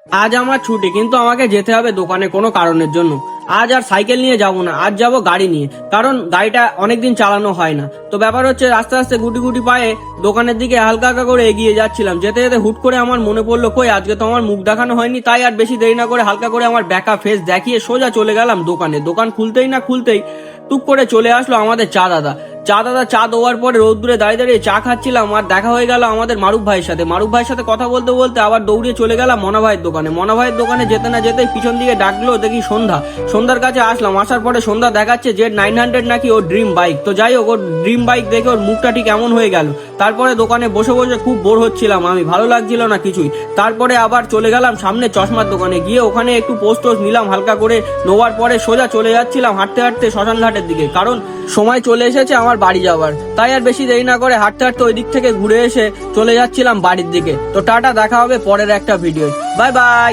আজ আমার ছুটি, কিন্তু আমাকে যেতে হবে দোকানে কোনো কারণের জন্য। আজ আর সাইকেল নিয়ে যাব না, আজ যাব গাড়ি নিয়ে, কারণ গাড়িটা অনেকদিন চালানো হয় না। তো ব্যাপার হচ্ছে আস্তে আস্তে গুটি গুটি পায়ে দোকানের দিকে হালকা হালকা করে এগিয়ে যাচ্ছিলাম। যেতে যেতে হুট করে আমার মনে পড়লো, কই আজকে তো আমার মুখ দেখানো হয়নি। তাই আর বেশি দেরি না করে হালকা করে আমার ব্যাকা ফেস দেখিয়ে সোজা চলে গেলাম দোকানে। দোকান খুলতেই না খুলতেই টুক করে চলে আসলো আমাদের চা দাদা। চা দেওয়ার পরে রোদ্দুরে দাঁড়িয়ে দাঁড়িয়ে চা খাচ্ছিলাম, আর দেখা হয়ে গেল আমাদের মারুফ ভাইয়ের সাথে। মারুফ ভাইয়ের সাথে কথা বলতে বলতে আবার দৌড়িয়ে চলে গেলাম মনা ভাইয়ের দোকানে। মনা ভাইয়ের দোকানে যেতে না যেতেই পিছন দিকে ডাকলো, দেখি সন্ধ্যার কাছে আসলাম। আসার পরে সন্ধ্যা দেখাচ্ছে জেড 900 নাকি ওর ড্রিম বাইক। তো যাই হোক, ওর ড্রিম বাইক দেখে ওর মুখটা ঠিক এমন হয়ে গেল। তারপরে দোকানে বসে বসে খুব বোর হচ্ছিলাম আমি, ভালো লাগছিল না কিছুই। তারপরে আবার চলে গেলাম সামনে চশমার দোকানে, গিয়ে ওখানে একটু পোস্ট নিলাম হালকা করে। নেওয়ার পরে সোজা চলে যাচ্ছিলাম হাঁটতে হাঁটতে শ্মশান ঘাটের দিকে, কারণ সময় চলে এসেছে আমার বাড়ি যাওয়ার। তাই আর বেশি দেরি না করে হাঁটতে হাঁটতে ওই দিক থেকে ঘুরে এসে চলে যাচ্ছিলাম বাড়ির দিকে। তো টাটা, দেখা হবে পরের একটা ভিডিও। Bye bye.